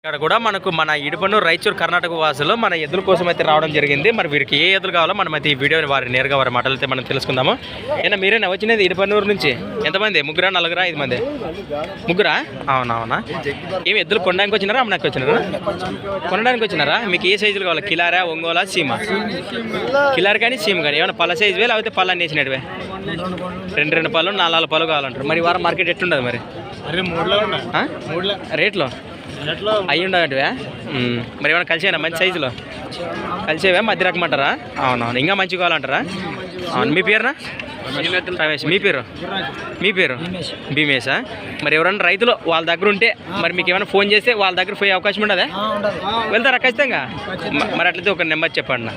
ఇక్కడ కూడా మనకు మన ఇడుపనూరు రాయచూరు కర్ణాటక వాసులు మన ఎద్దుల కోసం అయితే రావడం జరిగింది. మరి వీరికి ఏ ఎద్దులు కావాలో మనం అయితే ఈ వీడియోని వారి నేరుగా వారి మాటలైతే మనం తెలుసుకుందాము. ఏనా మీరేనా వచ్చినది ఇడుపనూరు నుంచి? ఎంతమంది? ముగ్గురా, నలుగురా, 5 మంది? ముగ్గురా? అవునవునా. ఏమి ఎద్దులు కొనడానికి వచ్చినారా, అమ్మడానికి వచ్చినారా? కొనడానికి వచ్చినారా? మీకు ఏ సైజులు కావాలి? కిలారా, ఒంగోలా, సీమ? కిలార్ కానీ సీమ కానీ ఏమైనా పళ్ళ సైజువే లేకపోతే పళ్ళ వేసినట్టువే? 2 పళ్ళు 4 పళ్ళు కావాలంటారు. మరి వారం మార్కెట్ ఎట్లుండదు మరి రేట్లో అయ్యి ఉండదంటే? మరి ఏమైనా కలిసేనా మంచి సైజులో? కలిసేవా? మధ్య రకం అంటారా? అవునవును. ఇంకా మంచి కావాలంటారా? అవును. మీ పేరునా? రమేష్. మీ పేరు? మీ పేరు భీమేశా? మరి ఎవరైనా రైతులు వాళ్ళ దగ్గర ఉంటే మరి మీకు ఏమైనా ఫోన్ చేస్తే వాళ్ళ దగ్గర పోయే అవకాశం ఉండదా? వెళ్తారా ఖచ్చితంగా? మరి అట్లయితే ఒక నెంబర్ చెప్పండి.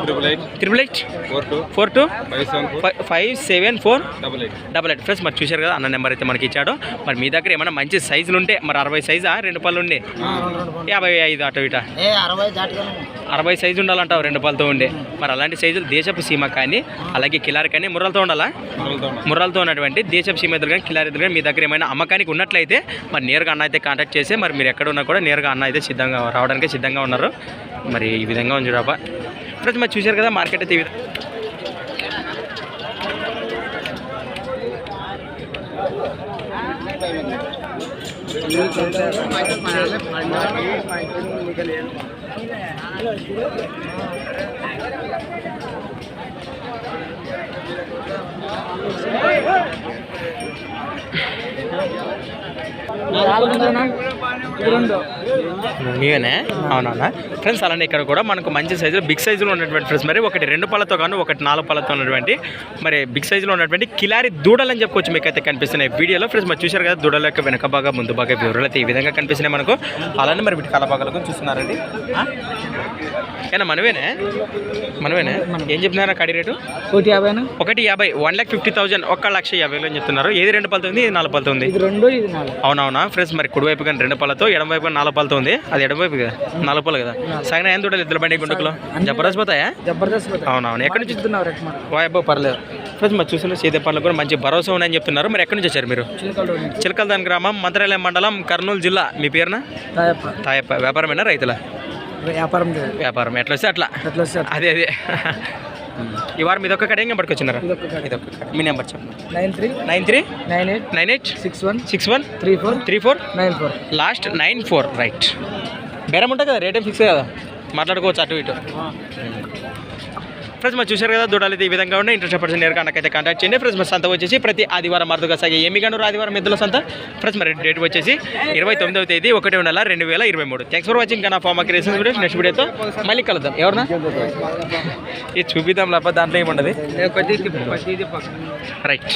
8844574888. ఫ్రెండ్స్ మరి చూశారు కదా, అన్న నెంబర్ అయితే మనకి ఇచ్చాడు. మరి మీ దగ్గర ఏమైనా మంచి సైజులు ఉంటే మరి 60 సైజా 2 పళ్ళు ఉండే 55 అటు ఇట 60 సైజు ఉండాలంటావు 2 పళ్ళతో ఉండే. మరి అలాంటి సైజులు దేశపు సీమ కానీ అలాగే కిలారి కానీ ముర్రలతో ఉండాలా? ముర్రలతో ఉన్నటువంటి దేశపు సీమ ఎదురు కానీ కిలారి ఎదురు కానీ మీ దగ్గర ఏమైనా అమ్మకానికి ఉన్నట్లయితే మరి నేరుగా అన్న అయితే కాంటాక్ట్ చేసి మరి మీరు ఎక్కడ ఉన్నా కూడా నేరుగా అన్న అయితే సిద్ధంగా రావడానికి సిద్ధంగా ఉన్నారు. మరి ఈ విధంగా ఉంది చూడబ్బా ఫ్రెండ్స్. మరి చూశారు కదా మార్కెట్ అయితే ఈ విధంగా. మీవేనా? అవునవునా ఫ్రెండ్స్. అలానే ఇక్కడ కూడా మనకు మంచి సైజులో బిగ్ సైజులో ఉన్నటువంటి ఫ్రెండ్స్ మరి ఒకటి 2 పళ్ళతో కానీ ఒకటి 4 పళ్ళతో ఉన్నటువంటి మరి బిగ్ సైజులో ఉన్నటువంటి కిలారి దూడలు అని చెప్పుకోవచ్చు. మీకు అయితే కనిపిస్తున్నాయి వీడియోలో ఫ్రెండ్స్. మరి చూశారు కదా దూడల యొక్క వెనక బాగా ముందు బాగా వివరాలు అయితే ఈ విధంగా కనిపిస్తున్నాయి మనకు. అలానే మరి వీటి కలబాగాలకు చూస్తున్నారండి. ఏనా మనవేనా? ఏం చెప్తున్నారా కడి రేటు? 150. 1,50,000 1,50,000 అని చెప్తున్నారు. ఏది 2 పళ్ళతో ఉంది, ఇది 4 పళ్ళతో ఉంది? అవునవునా ఫ్రెండ్స్. మరి కుడివైపు కానీ 2 పళ్ళతో, ఎడమ వైపు 4 పళ్ళతో ఉంది. అది ఎడమవైపు కదా 4 పళ్ళు కదా. సగం ఏం దూడలు ఇద్దరు బండి గుండుకులో జబర్దస్త్ పోతాయా? అవునవును. ఎక్కడి నుంచి వాయబ్బో పర్లేదు ఫ్రెండ్స్. మరి చూసిన సీతే పనులు కూడా మంచి భరోసా ఉన్నాయని చెప్తున్నారు. మరి ఎక్కడి నుంచి వచ్చారు మీరు? చిలకలదాన్ గ్రామం, మంత్రాలయం మండలం, కర్నూలు జిల్లా. మీ పేరున? తాయప్ప. వ్యాపారమేనా రైతుల? వ్యాపారం. ఎట్లా వస్తే అట్లా. అదే ఈ వారం ఇదొక్క కడ ఏం నెంబర్కి వచ్చినారా? ఇదొక్క. మీ నెంబర్ చెప్పండి. 9398613434 లాస్ట్ 94 రైట్. బేరం ఉంటుంది కదా, రేట్ ఏం ఫిక్స్ కదా, మాట్లాడుకోవచ్చు అటు ఇటు. ఫ్రెండ్స్ మరి చూశారు కదా దూడాలు అయితే ఈ విధంగా ఉన్నాయి. ఇంట్రెస్ట్ పర్సన్ నేరుగా నాకైతే కాంటాక్ట్ చేయండి ఫ్రెండ్స్. మరి సంత వచ్చేసి ప్రతి ఆదివారం అరుదుగా సాగే ఎమ్మిగనూరు ఆదివారం ఎద్దుల సంత ఫ్రెండ్స్. మరి డేట్ వచ్చేసి 29వ తేదీ 1వ నెల 2023. Thanks for watching. నా ఫార్మా క్రియేషన్స్ వీడియో నెక్స్ట్ వీడియోతో మళ్ళీ కలుద్దాం. ఎవరన్నా ఇది చూపిద్దాం లేకపోతే దాంట్లో ఏముండదు రైట్.